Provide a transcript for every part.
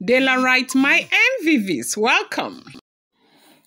Dela writes, my MVVs, welcome.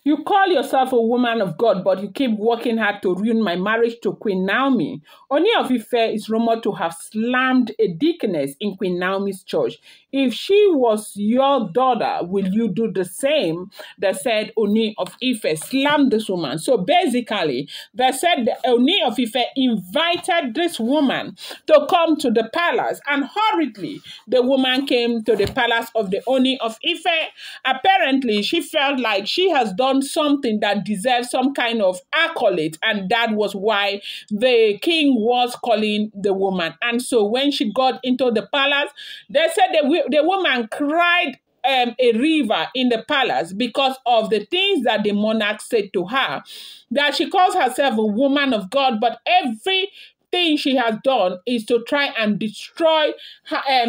You call yourself a woman of God, but you keep working hard to ruin my marriage to Queen Naomi. Ooni of Ife is rumored to have slammed a deaconess in Queen Naomi's church. If she was your daughter, will you do the same? They said Ooni of Ife slammed this woman. So basically, they said that Ooni of Ife invited this woman to come to the palace, and hurriedly, the woman came to the palace of the Ooni of Ife. Apparently, she felt like she has done something that deserves some kind of accolade, and that was why the king was calling the woman. And so when she got into the palace, they said the woman cried a river in the palace because of the things that the monarch said to her, that she calls herself a woman of God, but everything she has done is to try and destroy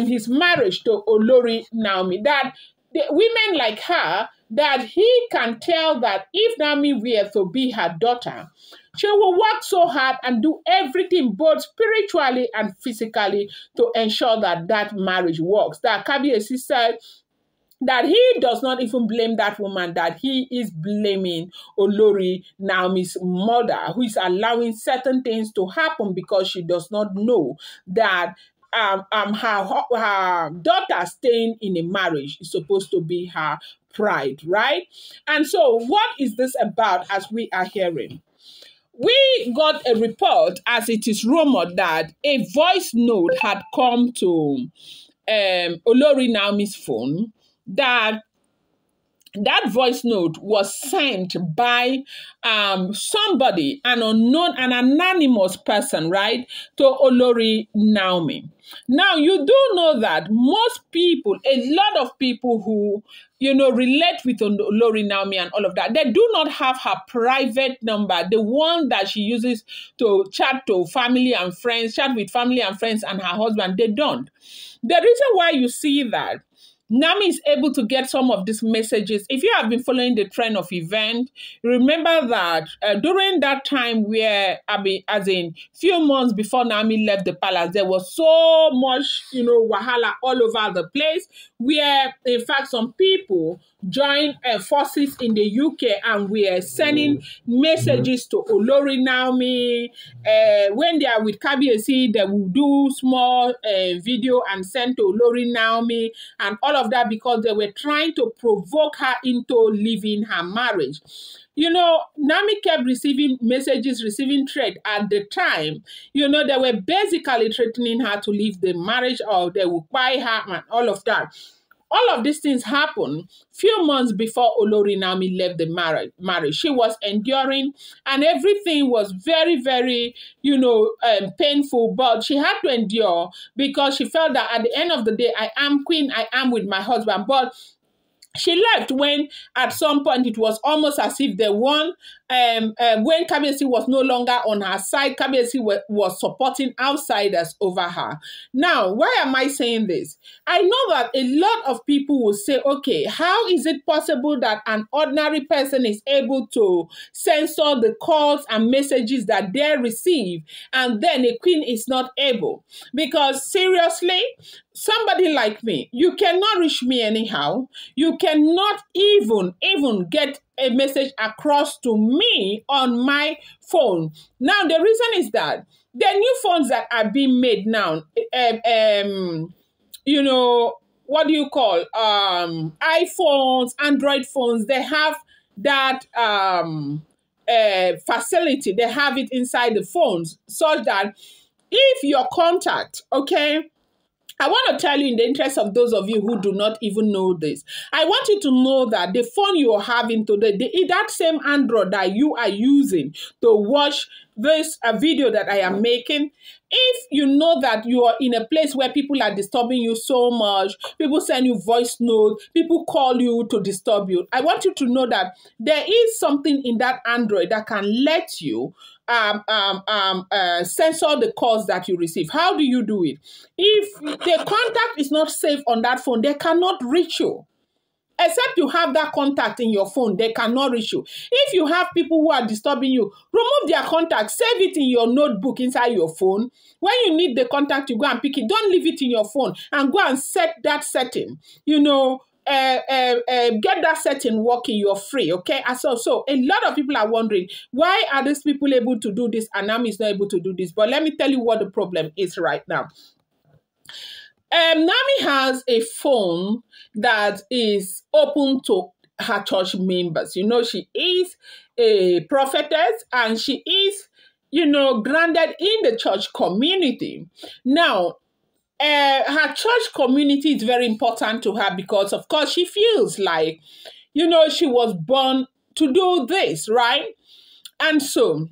his marriage to Olori Naomi. That the women like her, that he can tell that if Naomi were to be her daughter, she will work so hard and do everything both spiritually and physically to ensure that that marriage works. That Kabiyesi said that he does not even blame that woman, that he is blaming Olori Naomi's mother, who is allowing certain things to happen because she does not know that her daughter staying in a marriage is supposed to be her pride, right? And so what is this about as we are hearing? We got a report, as it is rumored, that a voice note had come to Olori Naomi's phone, that voice note was sent by somebody, an unknown, an anonymous person, right, to Olori Naomi. Now, you do know that most people, a lot of people who, relate with Olori Naomi and all of that, they do not have her private number, the one that she uses to chat with family and friends and her husband. They don't. The reason why you see that Naomi is able to get some of these messages. If you have been following the trend of event, remember that during that time where, as in few months before Naomi left the palace, there was so much, wahala all over the place, where in fact some people joined forces in the UK and we are sending messages to Olori Naomi. When they are with Kabiyesi, they will do small video and send to Olori Naomi and all of that because they were trying to provoke her into leaving her marriage. Naomi kept receiving messages, receiving threats at the time. They were basically threatening her to leave the marriage, or they would buy her and all of that. All of these things happened few months before Olori Naomi left the marriage. She was enduring, and everything was very, very, painful. But she had to endure because she felt that at the end of the day, I am queen, I am with my husband. But she left when at some point it was almost as if they won. When Kabiyesi was no longer on her side, Kabiyesi was supporting outsiders over her. Now, why am I saying this? I know that a lot of people will say, okay, how is it possible that an ordinary person is able to censor the calls and messages that they receive, and then a queen is not able? Because seriously, somebody like me, you cannot reach me anyhow. You cannot even get a message across to me on my phone. Now, the reason is that the new phones that are being made now, what do you call, iPhones, Android phones, they have that facility. They have it inside the phones such that if your contact, okay, I want to tell you, in the interest of those of you who do not even know this, I want you to know that the phone you are having today, that same Android that you are using to watch this video that I am making, if you know that you are in a place where people are disturbing you so much, people send you voice notes, people call you to disturb you, I want you to know that there is something in that Android that can let you censor the calls that you receive. How do you do it? If the contact is not saved on that phone, they cannot reach you. Except you have that contact in your phone, they cannot reach you. If you have people who are disturbing you, remove their contact, save it in your notebook inside your phone. When you need the contact, you go and pick it. Don't leave it in your phone, and go and set that setting. get that setting working, you're free, okay? And so a lot of people are wondering, why are these people able to do this and Naomi is not able to do this? But let me tell you what the problem is right now. Naomi has a phone that is open to her church members. You know, she is a prophetess and she is, you know, grounded in the church community. Now, her church community is very important to her because, of course, she feels like, you know, she was born to do this, right? And so,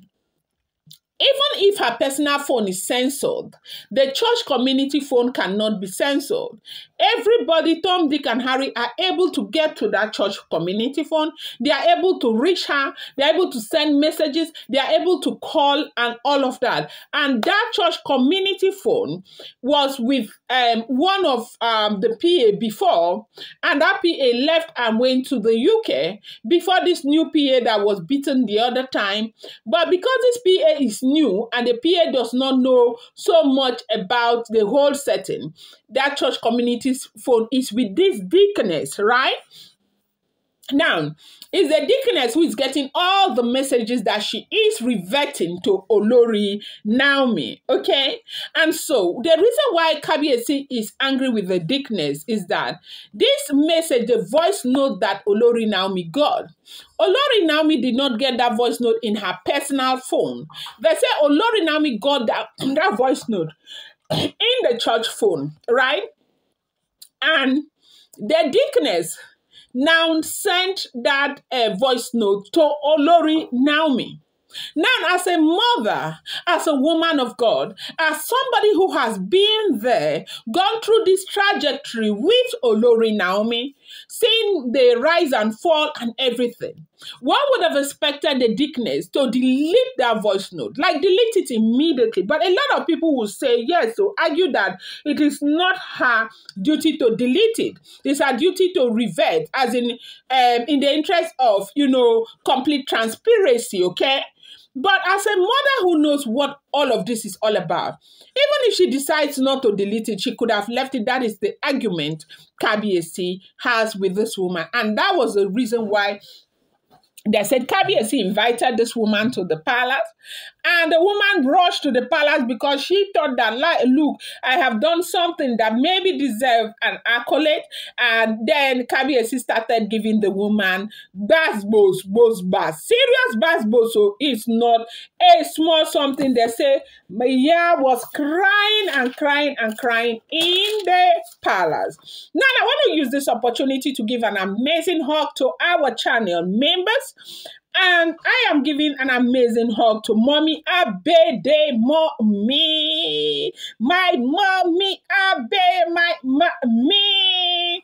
even if her personal phone is censored, the church community phone cannot be censored. Everybody, Tom, Dick, and Harry, are able to get to that church community phone. They are able to reach her. They are able to send messages. They are able to call and all of that. And that church community phone was with one of the PA before, and that PA left and went to the UK before this new PA that was beaten the other time. But because this PA is new and the PA does not know so much about the whole setting, that church community's phone is with this deaconess, right? Now, it's the deaconess who is getting all the messages that she is reverting to Olori Naomi, okay? And so, the reason why Kabiyesi is angry with the deaconess is that this message, the voice note that Olori Naomi got, Olori Naomi did not get that voice note in her personal phone. They say Olori Naomi got that voice note in the church phone, right? And the deaconess now sent that voice note to Olori Naomi. Now, as a mother, as a woman of God, as somebody who has been there, gone through this trajectory with Olori Naomi, seeing the rise and fall and everything, one would have expected the deaconess to delete that voice note, like delete it immediately. But a lot of people will say yes, to argue that it is not her duty to delete it. It's her duty to revert, as in the interest of, you know, complete transparency, okay? But as a mother who knows what all of this is all about, even if she decides not to delete it, she could have left it. That is the argument Kabiyesi has with this woman. And that was the reason why they said Kabiyesi invited this woman to the palace, and the woman rushed to the palace because she thought that, like, look, I have done something that maybe deserves an accolade. And then Kabiyesi started giving the woman basbos, serious basbos. So it's not a small something. They say Maya was crying and crying and crying in the palace. Now, I want to use this opportunity to give an amazing hug to our channel members. And I am giving an amazing hug to Mommy Abede, Mommy, my Mommy Abe, my Mommy,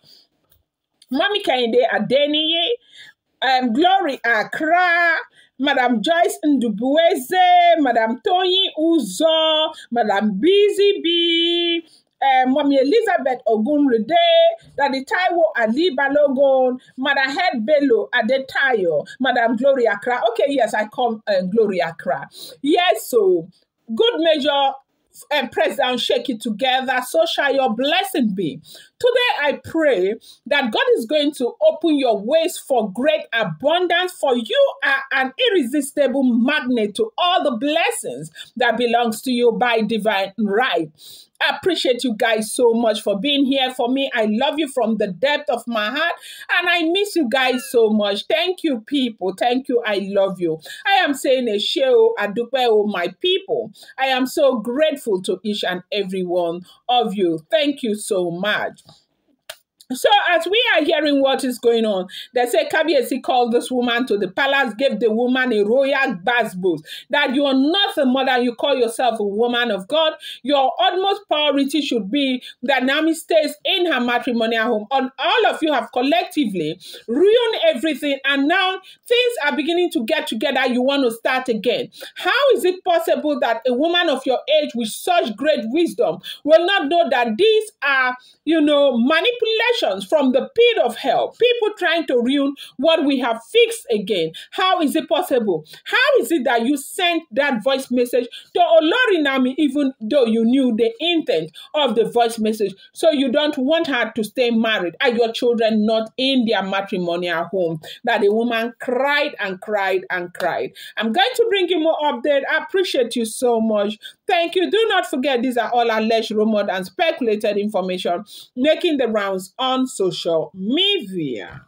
Mommy Kende Adeniye, Glory Accra, Madam Joyce Ndubueze, Madam Tony Uzo, Madam Busy B, Mommy Elizabeth Ogunride, Daddy Taiwo Ali Balogun, Madam Head Bello Adetayo, Madam Gloria Accra. Okay, yes, I call Gloria Accra. Yes, so good measure, press down, shake it together, so shall your blessing be. Today, I pray that God is going to open your ways for great abundance, for you are an irresistible magnet to all the blessings that belongs to you by divine right. I appreciate you guys so much for being here for me. I love you from the depth of my heart, and I miss you guys so much. Thank you, people. Thank you. I love you. I am saying a sheo adupeo, my people. I am so grateful to each and every one of you. Thank you so much. So as we are hearing what is going on, they say Kabiyesi called this woman to the palace, gave the woman a royal basbos, that you are not a mother, you call yourself a woman of God. Your utmost priority should be that Naomi stays in her matrimonial home. And all of you have collectively ruined everything, and now things are beginning to get together. You want to start again. How is it possible that a woman of your age with such great wisdom will not know that these are, you know, manipulation accusations from the pit of hell, people trying to ruin what we have fixed again. How is it possible? How is it that you sent that voice message to Olori Naomi even though you knew the intent of the voice message? So you don't want her to stay married? Are your children not in their matrimonial home? That the woman cried and cried and cried. I'm going to bring you more update. I appreciate you so much. Thank you. Do not forget, these are all alleged, rumored, and speculated information making the rounds on social media.